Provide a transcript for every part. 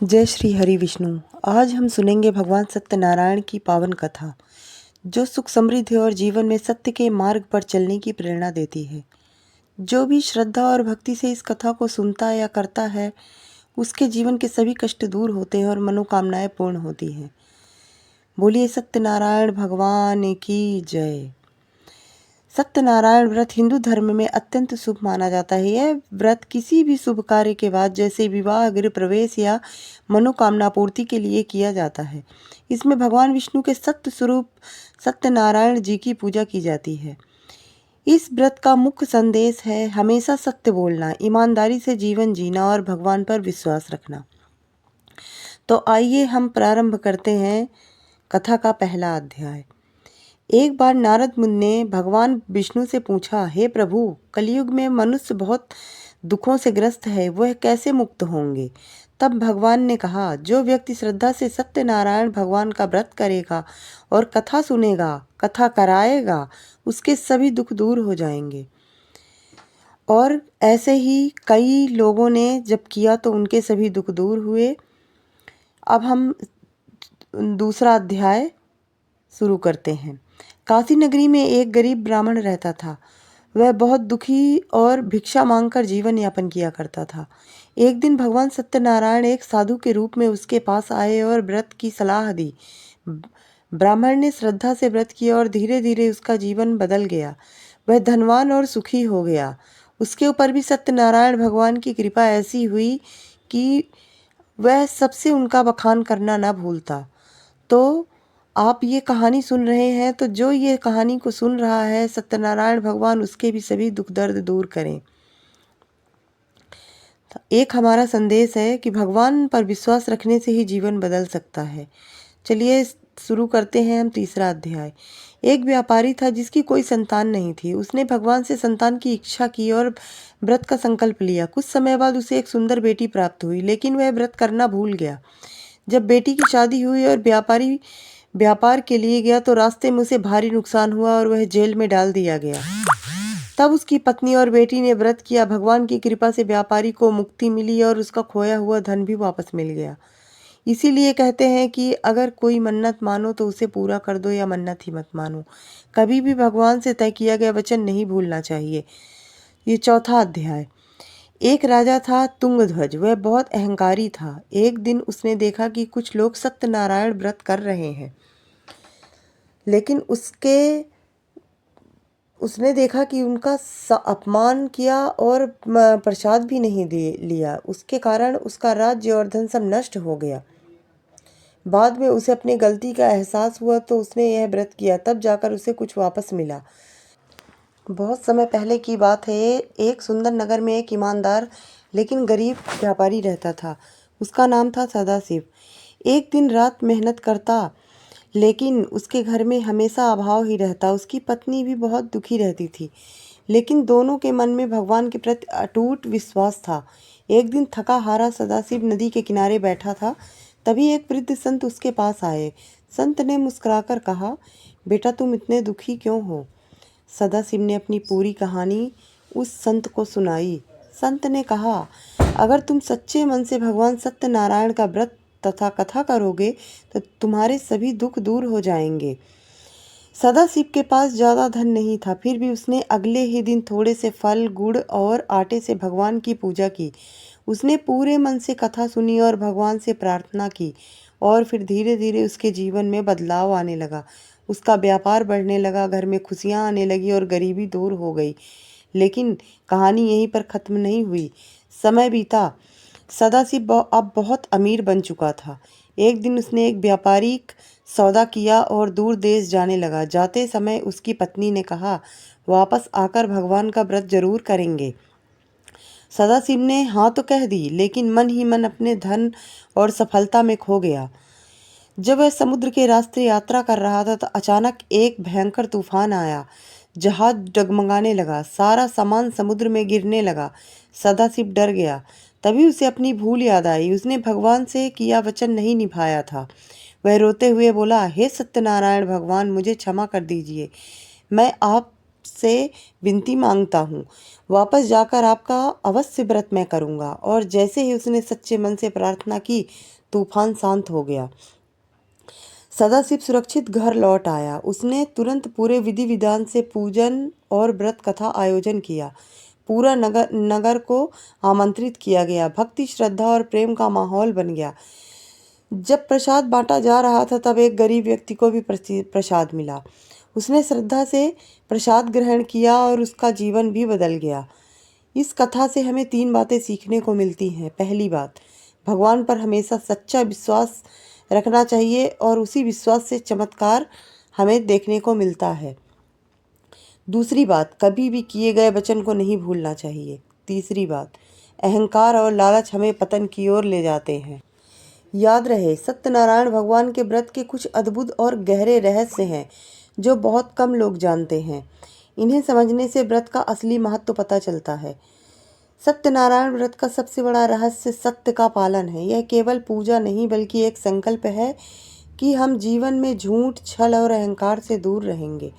जय श्री हरि विष्णु। आज हम सुनेंगे भगवान सत्यनारायण की पावन कथा, जो सुख समृद्धि और जीवन में सत्य के मार्ग पर चलने की प्रेरणा देती है। जो भी श्रद्धा और भक्ति से इस कथा को सुनता या करता है, उसके जीवन के सभी कष्ट दूर होते हैं और मनोकामनाएं पूर्ण होती हैं। बोलिए सत्यनारायण भगवान की जय। सत्यनारायण व्रत हिंदू धर्म में अत्यंत शुभ माना जाता है। यह व्रत किसी भी शुभ कार्य के बाद, जैसे विवाह, गृह प्रवेश या मनोकामना पूर्ति के लिए किया जाता है। इसमें भगवान विष्णु के सत्य स्वरूप सत्यनारायण जी की पूजा की जाती है। इस व्रत का मुख्य संदेश है हमेशा सत्य बोलना, ईमानदारी से जीवन जीना और भगवान पर विश्वास रखना। तो आइए हम प्रारंभ करते हैं कथा का पहला अध्याय। एक बार नारद मुनि ने भगवान विष्णु से पूछा, हे प्रभु, कलयुग में मनुष्य बहुत दुखों से ग्रस्त है, वह कैसे मुक्त होंगे? तब भगवान ने कहा, जो व्यक्ति श्रद्धा से सत्यनारायण भगवान का व्रत करेगा और कथा सुनेगा, कथा कराएगा, उसके सभी दुख दूर हो जाएंगे। और ऐसे ही कई लोगों ने जब किया तो उनके सभी दुख दूर हुए। अब हम दूसरा अध्याय शुरू करते हैं। काशी नगरी में एक गरीब ब्राह्मण रहता था। वह बहुत दुखी और भिक्षा मांगकर जीवन यापन किया करता था। एक दिन भगवान सत्यनारायण एक साधु के रूप में उसके पास आए और व्रत की सलाह दी। ब्राह्मण ने श्रद्धा से व्रत किया और धीरे धीरे उसका जीवन बदल गया। वह धनवान और सुखी हो गया। उसके ऊपर भी सत्यनारायण भगवान की कृपा ऐसी हुई कि वह सबसे उनका बखान करना न भूलता। तो आप ये कहानी सुन रहे हैं, तो जो ये कहानी को सुन रहा है, सत्यनारायण भगवान उसके भी सभी दुख दर्द दूर करें। तो एक हमारा संदेश है कि भगवान पर विश्वास रखने से ही जीवन बदल सकता है। चलिए शुरू करते हैं हम तीसरा अध्याय। एक व्यापारी था जिसकी कोई संतान नहीं थी। उसने भगवान से संतान की इच्छा की और व्रत का संकल्प लिया। कुछ समय बाद उसे एक सुंदर बेटी प्राप्त हुई, लेकिन वह व्रत करना भूल गया। जब बेटी की शादी हुई और व्यापारी व्यापार के लिए गया तो रास्ते में उसे भारी नुकसान हुआ और वह जेल में डाल दिया गया। तब उसकी पत्नी और बेटी ने व्रत किया। भगवान की कृपा से व्यापारी को मुक्ति मिली और उसका खोया हुआ धन भी वापस मिल गया। इसीलिए कहते हैं कि अगर कोई मन्नत मानो तो उसे पूरा कर दो, या मन्नत ही मत मानो। कभी भी भगवान से तय किया गया वचन नहीं भूलना चाहिए। ये चौथा अध्याय। एक राजा था तुंगध्वज। वह बहुत अहंकारी था। एक दिन उसने देखा कि कुछ लोग सत्यनारायण व्रत कर रहे हैं, लेकिन उसने देखा कि उनका अपमान किया और प्रसाद भी नहीं लिया। उसके कारण उसका राज्य और धन सब नष्ट हो गया। बाद में उसे अपनी गलती का एहसास हुआ तो उसने यह व्रत किया। तब जाकर उसे कुछ वापस मिला। बहुत समय पहले की बात है। एक सुंदर नगर में एक ईमानदार लेकिन गरीब व्यापारी रहता था। उसका नाम था सदाशिव। एक दिन रात मेहनत करता, लेकिन उसके घर में हमेशा अभाव ही रहता। उसकी पत्नी भी बहुत दुखी रहती थी, लेकिन दोनों के मन में भगवान के प्रति अटूट विश्वास था। एक दिन थका हारा सदाशिव नदी के किनारे बैठा था। तभी एक वृद्ध संत उसके पास आए। संत ने मुस्कुराकर कहा, बेटा, तुम इतने दुखी क्यों हो? सदाशिव ने अपनी पूरी कहानी उस संत को सुनाई। संत ने कहा, अगर तुम सच्चे मन से भगवान सत्यनारायण का व्रत तथा कथा करोगे तो तुम्हारे सभी दुख दूर हो जाएंगे। सदाशिव के पास ज़्यादा धन नहीं था, फिर भी उसने अगले ही दिन थोड़े से फल, गुड़ और आटे से भगवान की पूजा की। उसने पूरे मन से कथा सुनी और भगवान से प्रार्थना की, और फिर धीरे धीरे उसके जीवन में बदलाव आने लगा। उसका व्यापार बढ़ने लगा, घर में खुशियाँ आने लगी और गरीबी दूर हो गई। लेकिन कहानी यहीं पर ख़त्म नहीं हुई। समय बीता। सदाशिव अब बहुत अमीर बन चुका था। एक दिन उसने एक व्यापारिक सौदा किया और दूर देश जाने लगा। जाते समय उसकी पत्नी ने कहा, वापस आकर भगवान का व्रत जरूर करेंगे। सदाशिव ने हाँ तो कह दी, लेकिन मन ही मन अपने धन और सफलता में खो गया। जब वह समुद्र के रास्ते यात्रा कर रहा था तो अचानक एक भयंकर तूफान आया। जहाज डगमगाने लगा, सारा सामान समुद्र में गिरने लगा। सदाशिव डर गया। तभी उसे अपनी भूल याद आई। उसने भगवान से किया वचन नहीं निभाया था। वह रोते हुए बोला, हे सत्यनारायण भगवान, मुझे क्षमा कर दीजिए। मैं आप से विनती मांगता हूँ। वापस जाकर आपका अवश्य व्रत मैं करूँगा। और जैसे ही उसने सच्चे मन से प्रार्थना की, तूफान शांत हो गया। सदाशिव सुरक्षित घर लौट आया। उसने तुरंत पूरे विधि विधान से पूजन और व्रत कथा आयोजन किया। पूरा नगर को आमंत्रित किया गया। भक्ति, श्रद्धा और प्रेम का माहौल बन गया। जब प्रसाद बांटा जा रहा था, तब एक गरीब व्यक्ति को भी प्रसाद मिला। उसने श्रद्धा से प्रसाद ग्रहण किया और उसका जीवन भी बदल गया। इस कथा से हमें 3 बातें सीखने को मिलती हैं। पहली बात, भगवान पर हमेशा सच्चा विश्वास रखना चाहिए और उसी विश्वास से चमत्कार हमें देखने को मिलता है। दूसरी बात, कभी भी किए गए वचन को नहीं भूलना चाहिए। तीसरी बात, अहंकार और लालच हमें पतन की ओर ले जाते हैं। याद रहे, सत्यनारायण भगवान के व्रत के कुछ अद्भुत और गहरे रहस्य हैं जो बहुत कम लोग जानते हैं। इन्हें समझने से व्रत का असली महत्व पता चलता है। सत्यनारायण व्रत का सबसे बड़ा रहस्य सत्य का पालन है। यह केवल पूजा नहीं, बल्कि एक संकल्प है कि हम जीवन में झूठ, छल और अहंकार से दूर रहेंगे।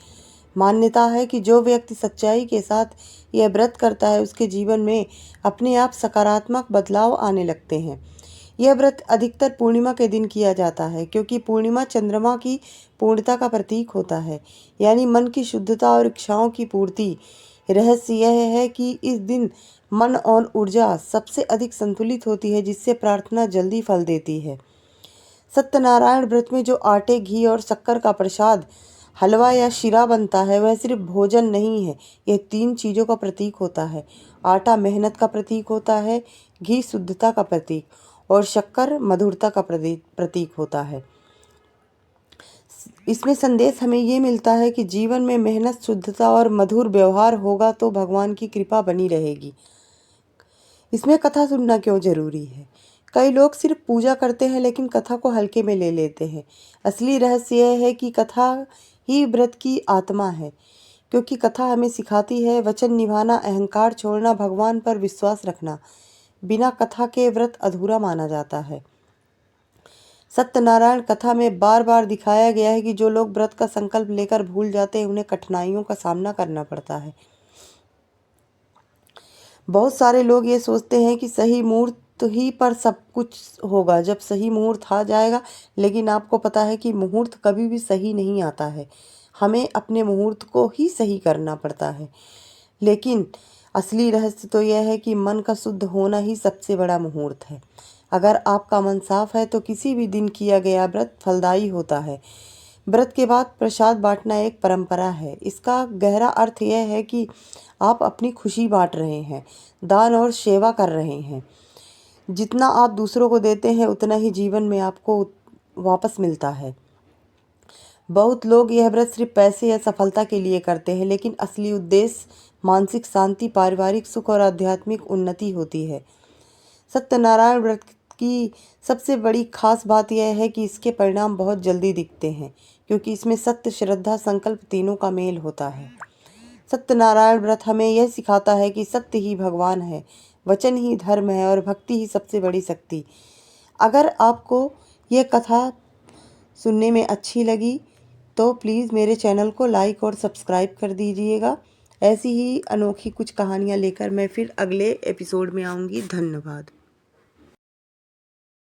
मान्यता है कि जो व्यक्ति सच्चाई के साथ यह व्रत करता है, उसके जीवन में अपने आप सकारात्मक बदलाव आने लगते हैं। यह व्रत अधिकतर पूर्णिमा के दिन किया जाता है, क्योंकि पूर्णिमा चंद्रमा की पूर्णता का प्रतीक होता है, यानी मन की शुद्धता और इच्छाओं की पूर्ति। रहस्य यह है कि इस दिन मन और ऊर्जा सबसे अधिक संतुलित होती है, जिससे प्रार्थना जल्दी फल देती है। सत्यनारायण व्रत में जो आटे, घी और शक्कर का प्रसाद, हलवा या शीरा बनता है, वह सिर्फ भोजन नहीं है, यह 3 चीज़ों का प्रतीक होता है। आटा मेहनत का प्रतीक होता है, घी शुद्धता का प्रतीक और शक्कर मधुरता का प्रतीक होता है। इसमें संदेश हमें ये मिलता है कि जीवन में मेहनत, शुद्धता और मधुर व्यवहार होगा तो भगवान की कृपा बनी रहेगी। इसमें कथा सुनना क्यों जरूरी है? कई लोग सिर्फ पूजा करते हैं, लेकिन कथा को हल्के में ले लेते हैं। असली रहस्य यह है कि कथा ही व्रत की आत्मा है, क्योंकि कथा हमें सिखाती है वचन निभाना, अहंकार छोड़ना, भगवान पर विश्वास रखना। बिना कथा के व्रत अधूरा माना जाता है। सत्यनारायण कथा में बार बार दिखाया गया है कि जो लोग व्रत का संकल्प लेकर भूल जाते हैं, उन्हें कठिनाइयों का सामना करना पड़ता है। बहुत सारे लोग ये सोचते हैं कि सही मुहूर्त ही पर सब कुछ होगा, जब सही मुहूर्त आ जाएगा, लेकिन आपको पता है कि मुहूर्त कभी भी सही नहीं आता है। हमें अपने मुहूर्त को ही सही करना पड़ता है। लेकिन असली रहस्य तो यह है कि मन का शुद्ध होना ही सबसे बड़ा मुहूर्त है। अगर आपका मन साफ है तो किसी भी दिन किया गया व्रत फलदायी होता है। व्रत के बाद प्रसाद बांटना एक परंपरा है। इसका गहरा अर्थ यह है कि आप अपनी खुशी बांट रहे हैं, दान और सेवा कर रहे हैं। जितना आप दूसरों को देते हैं, उतना ही जीवन में आपको वापस मिलता है। बहुत लोग यह व्रत सिर्फ पैसे या सफलता के लिए करते हैं, लेकिन असली उद्देश्य मानसिक शांति, पारिवारिक सुख और आध्यात्मिक उन्नति होती है। सत्यनारायण व्रत की सबसे बड़ी खास बात यह है कि इसके परिणाम बहुत जल्दी दिखते हैं, क्योंकि इसमें सत्य, श्रद्धा, संकल्प तीनों का मेल होता है। सत्यनारायण व्रत हमें यह सिखाता है कि सत्य ही भगवान है, वचन ही धर्म है और भक्ति ही सबसे बड़ी शक्ति। अगर आपको यह कथा सुनने में अच्छी लगी तो प्लीज़ मेरे चैनल को लाइक और सब्सक्राइब कर दीजिएगा। ऐसी ही अनोखी कुछ कहानियाँ लेकर मैं फिर अगले एपिसोड में आऊँगी। धन्यवाद।